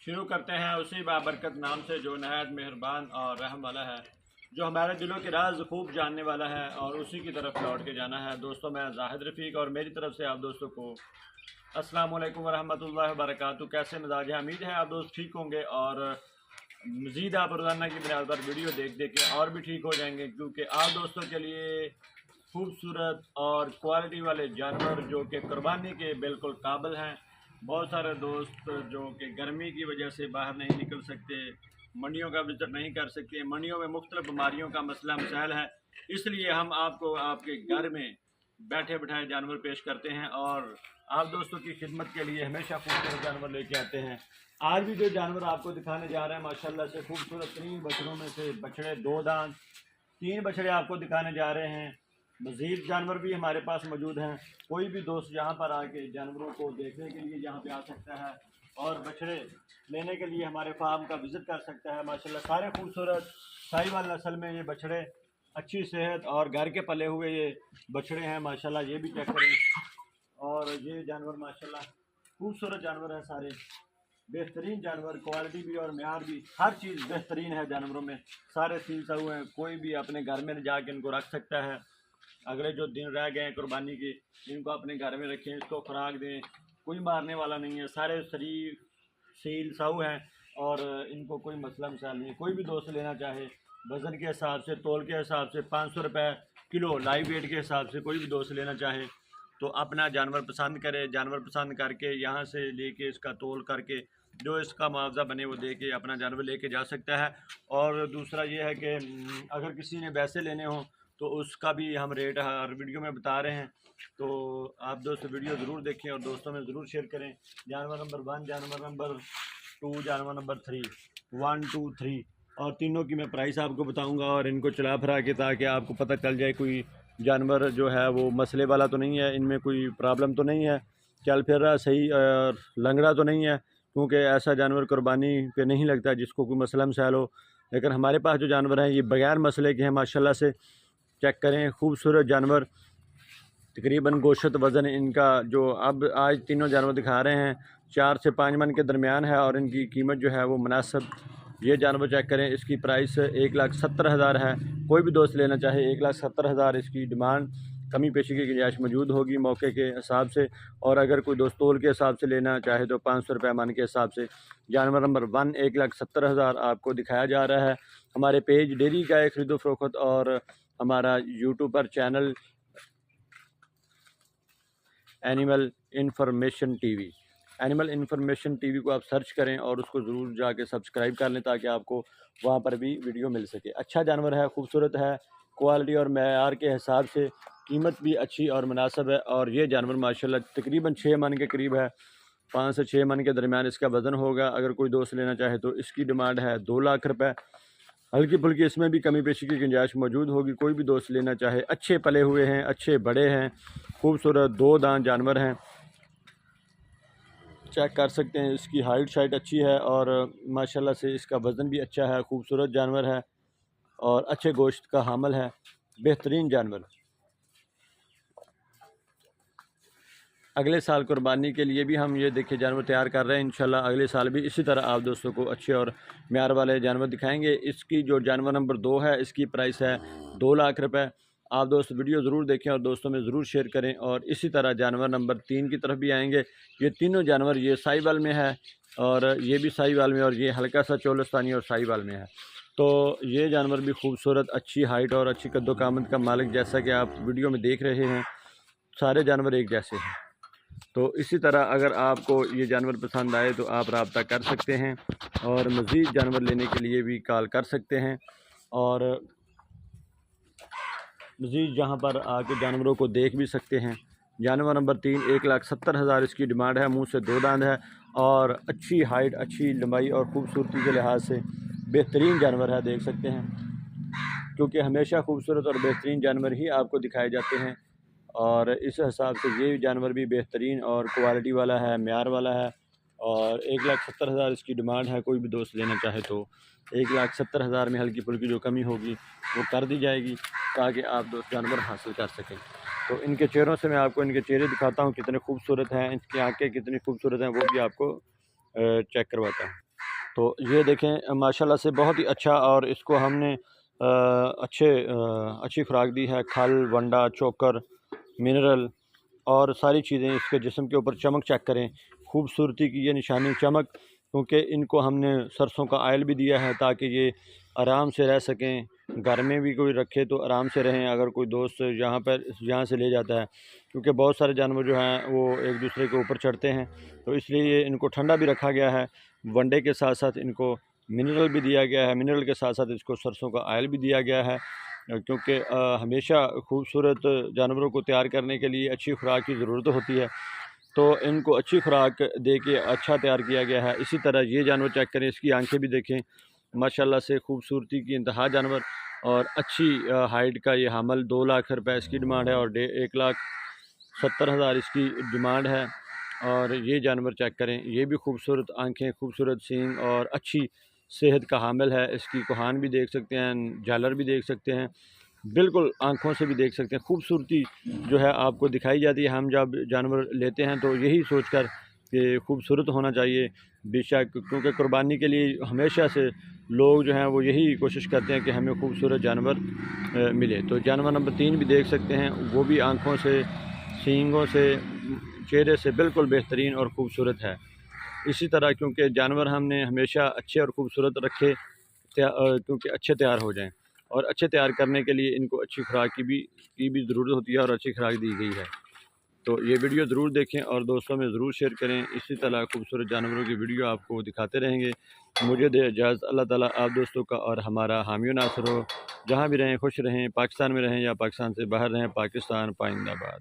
شروع کرتے ہیں اسی بابرکت نام سے جو نہایت مہربان اور رحم والا ہے، جو ہمارے دلوں کے راز خوب جاننے والا ہے اور اسی کی طرف لوٹ کے جانا ہے۔ دوستوں، میں زاہد رفیق اور میری طرف سے آپ دوستوں کو السلام علیکم ورحمۃ اللہ وبرکاتہ۔ کیسے مزاج ہے؟ امید ہے آپ دوست ٹھیک ہوں گے اور مزید آپ روزانہ کی بنیاد پر ویڈیو دیکھ کے اور بھی ٹھیک ہو جائیں گے، کیونکہ آپ دوستوں کے لیے خوبصورت اور کوالٹی والے جانور جو کہ قربانی کے بالکل قابل ہیں۔ بہت سارے دوست جو کہ گرمی کی وجہ سے باہر نہیں نکل سکتے، منڈیوں کا وزٹ نہیں کر سکتے، منڈیوں میں مختلف بیماریوں کا مسئلہ مسائل ہے، اس لیے ہم آپ کو آپ کے گھر میں بیٹھے بٹھائے جانور پیش کرتے ہیں اور آپ دوستوں کی خدمت کے لیے ہمیشہ خوبصورت جانور لے کے آتے ہیں۔ آج بھی جو جانور آپ کو دکھانے جا رہے ہیں ماشاءاللہ سے خوبصورت ترین بچڑوں میں سے بچڑے 2 دانت 3 بچڑے آپ کو دکھانے جا رہے ہیں۔ مزید جانور بھی ہمارے پاس موجود ہیں، کوئی بھی دوست یہاں پر آ کے جانوروں کو دیکھنے کے لیے یہاں پہ آ سکتا ہے اور بچڑے لینے کے لیے ہمارے فارم کا وزٹ کر سکتا ہے۔ ماشاءاللہ سارے خوبصورت ساہیوال نسل میں یہ بچڑے، اچھی صحت اور گھر کے پلے ہوئے یہ بچڑے ہیں ماشاءاللہ، یہ بھی چیک کریں۔ اور یہ جانور ماشاءاللہ خوبصورت جانور ہیں، سارے بہترین جانور، کوالٹی بھی اور معیار بھی، ہر چیز بہترین ہے جانوروں میں، سارے سیل سو ہیں، کوئی بھی اپنے گھر میں جا کے ان کو رکھ سکتا ہے۔ اگلے جو دن رہ گئے ہیں قربانی کے، ان کو اپنے گھر میں رکھیں، اس کو خوراک دیں، کوئی مارنے والا نہیں ہے، سارے شریف سیل سو ہیں اور ان کو کوئی مسئلہ مسائل نہیں ہے۔ کوئی بھی دوست لینا چاہے وزن کے حساب سے، تول کے حساب سے 500 روپے کلو لائیو ویٹ کے حساب سے کوئی بھی دوست لینا چاہے تو اپنا جانور پسند کرے، جانور پسند کر کے یہاں سے لے کے اس کا تول کر کے جو اس کا معاوضہ بنے وہ دے کے اپنا جانور لے کے جا سکتا ہے۔ اور دوسرا یہ ہے کہ اگر کسی نے ویسے لینے ہوں تو اس کا بھی ہم ریٹ ہر ویڈیو میں بتا رہے ہیں، تو آپ دوست ویڈیو ضرور دیکھیں اور دوستوں میں ضرور شیئر کریں۔ جانور نمبر 1، جانور نمبر 2، جانور نمبر 3، 1 2 3 اور تینوں کی میں پرائس آپ کو بتاؤں گا اور ان کو چلا پھرا کے تاکہ آپ کو پتہ چل جائے کوئی جانور جو ہے وہ مسئلے والا تو نہیں ہے، ان میں کوئی پرابلم تو نہیں ہے، چل پھر رہا صحیح اور لنگڑا تو نہیں ہے، کیونکہ ایسا جانور قربانی پہ نہیں لگتا جس کو کوئی مسئلہ مسائل ہو۔ لیکن ہمارے پاس جو جانور ہیں یہ بغیر مسئلے کے ہیں ماشاءاللہ سے، چیک کریں خوبصورت جانور، تقریباً گوشت وزن ان کا جو اب آج تینوں جانور دکھا رہے ہیں 4 سے 5 من کے درمیان ہے اور ان کی قیمت جو ہے وہ مناسب۔ یہ جانور چیک کریں، اس کی پرائس 1,70,000 ہے، کوئی بھی دوست لینا چاہے 1,70,000 اس کی ڈیمانڈ، کمی پیشی کی گنجائش موجود ہوگی موقع کے حساب سے، اور اگر کوئی دوست تول کے حساب سے لینا چاہے تو 500 روپے من کے حساب سے۔ جانور نمبر 1 1,70,000 آپ کو دکھایا جا رہا ہے۔ ہمارے پیج ڈیری کا ہے خرید و فروخت اور ہمارا یوٹیوب پر چینل اینیمل انفارمیشن ٹی وی، اینیمل انفارمیشن ٹی وی کو آپ سرچ کریں اور اس کو ضرور جا کے سبسکرائب کر لیں تاکہ آپ کو وہاں پر بھی ویڈیو مل سکے۔ اچھا جانور ہے، خوبصورت ہے، کوالٹی اور معیار کے حساب سے قیمت بھی اچھی اور مناسب ہے، اور یہ جانور ماشاءاللہ تقریباً 6 من کے قریب ہے، 5 سے 6 من کے درمیان اس کا وزن ہوگا۔ اگر کوئی دوست لینا چاہے تو اس کی ڈیمانڈ ہے 2 لاکھ روپے، ہلکی پھلکی اس میں بھی کمی پیشی کی گنجائش موجود ہوگی۔ کوئی بھی دوست لینا چاہے، اچھے پلے ہوئے ہیں، اچھے بڑے ہیں، خوبصورت 2 دانت جانور ہیں، چیک کر سکتے ہیں۔ اس کی ہائٹ شائٹ اچھی ہے اور ماشاءاللہ سے اس کا وزن بھی اچھا ہے، خوبصورت جانور ہے اور اچھے گوشت کا حامل ہے، بہترین جانور۔ اگلے سال قربانی کے لیے بھی ہم یہ دیکھیں جانور تیار کر رہے ہیں، انشاءاللہ اگلے سال بھی اسی طرح آپ دوستوں کو اچھے اور معیار والے جانور دکھائیں گے۔ اس کی جو جانور نمبر 2 ہے اس کی پرائس ہے 2 لاکھ روپے۔ آپ دوست ویڈیو ضرور دیکھیں اور دوستوں میں ضرور شیئر کریں، اور اسی طرح جانور نمبر 3 کی طرف بھی آئیں گے۔ یہ تینوں جانور، یہ ساہیوال میں ہے اور یہ بھی ساہیوال میں، اور یہ ہلکا سا چولستانی اور ساہیوال میں ہے، تو یہ جانور بھی خوبصورت، اچھی ہائٹ اور اچھی قد و قامت کا مالک، جیسا کہ آپ ویڈیو میں دیکھ رہے ہیں سارے جانور ایک جیسے ہیں۔ تو اسی طرح اگر آپ کو یہ جانور پسند آئے تو آپ رابطہ کر سکتے ہیں اور مزید جانور لینے کے لیے بھی کال کر سکتے ہیں، اور مزید جہاں پر آ کے جانوروں کو دیکھ بھی سکتے ہیں۔ جانور نمبر 3 1,70,000 اس کی ڈیمانڈ ہے، منہ سے 2 دانت ہے اور اچھی ہائٹ، اچھی لمبائی اور خوبصورتی کے لحاظ سے بہترین جانور ہے، دیکھ سکتے ہیں، کیونکہ ہمیشہ خوبصورت اور بہترین جانور ہی آپ کو دکھائے جاتے ہیں، اور اس حساب سے یہ جانور بھی بہترین اور کوالٹی والا ہے، معیار والا ہے، اور 1,70,000 اس کی ڈیمانڈ ہے۔ کوئی بھی دوست لینا چاہے تو 1,70,000 میں ہلکی پھلکی جو کمی ہوگی وہ کر دی جائے گی تاکہ آپ دوست جانور حاصل کر سکیں۔ تو ان کے چہروں سے میں آپ کو ان کے چہرے دکھاتا ہوں کتنے خوبصورت ہیں، ان کی آنکھیں کتنی خوبصورت ہیں، وہ بھی آپ کو چیک کرواتا ہوں۔ تو یہ دیکھیں ماشاءاللہ سے بہت ہی اچھا، اور اس کو ہم نے اچھی خوراک دی ہے، کھل، ونڈا، چوکر، منرل اور ساری چیزیں۔ اس کے جسم کے اوپر چمک چیک کریں، خوبصورتی کی یہ نشانی چمک، کیونکہ ان کو ہم نے سرسوں کا آئل بھی دیا ہے تاکہ یہ آرام سے رہ سکیں، گھر میں بھی کوئی رکھے تو آرام سے رہیں اگر کوئی دوست یہاں سے لے جاتا ہے، کیونکہ بہت سارے جانور جو ہیں وہ ایک دوسرے کے اوپر چڑھتے ہیں، تو اس لیے ان کو ٹھنڈا بھی رکھا گیا ہے۔ ونڈے کے ساتھ ساتھ ان کو منرل بھی دیا گیا ہے، منرل کے ساتھ ساتھ اس کو سرسوں کا آئل بھی دیا گیا ہے، کیونکہ ہمیشہ خوبصورت جانوروں کو تیار کرنے کے لیے اچھی خوراک کی ضرورت ہوتی ہے، تو ان کو اچھی خوراک دے کے اچھا تیار کیا گیا ہے۔ اسی طرح یہ جانور چیک کریں، اس کی آنکھیں بھی دیکھیں، ماشاءاللہ سے خوبصورتی کی انتہا جانور، اور اچھی ہائٹ کا یہ حامل۔ 2 لاکھ روپے اس کی ڈیمانڈ ہے اور 1,70,000 اس کی ڈیمانڈ ہے۔ اور یہ جانور چیک کریں، یہ بھی خوبصورت آنکھیں، خوبصورت سینگ اور اچھی صحت کا حامل ہے۔ اس کی کوہان بھی دیکھ سکتے ہیں، جالر بھی دیکھ سکتے ہیں، بالکل آنکھوں سے بھی دیکھ سکتے ہیں۔ خوبصورتی جو ہے آپ کو دکھائی جاتی ہے، ہم جب جانور لیتے ہیں تو یہی سوچ کر کہ خوبصورت ہونا چاہیے، بے شک، کیونکہ قربانی کے لیے ہمیشہ سے لوگ جو ہیں وہ یہی کوشش کرتے ہیں کہ ہمیں خوبصورت جانور ملے۔ تو جانور نمبر 3 بھی دیکھ سکتے ہیں، وہ بھی آنکھوں سے، سینگوں سے، چہرے سے بالکل بہترین اور خوبصورت ہے۔ اسی طرح کیونکہ جانور ہم نے ہمیشہ اچھے اور خوبصورت رکھے کیونکہ اچھے تیار ہو جائیں، اور اچھے تیار کرنے کے لیے ان کو اچھی خوراک کی بھی ضرورت ہوتی ہے، اور اچھی خوراک دی گئی ہے۔ تو یہ ویڈیو ضرور دیکھیں اور دوستوں میں ضرور شیئر کریں۔ اسی طرح خوبصورت جانوروں کی ویڈیو آپ کو دکھاتے رہیں گے۔ مجھے دے اجازت، اللہ تعالیٰ آپ دوستوں کا اور ہمارا حامی و ناصر ہو۔ جہاں بھی رہیں خوش رہیں، پاکستان میں رہیں یا پاکستان سے باہر رہیں، پاکستان پائندہ باد۔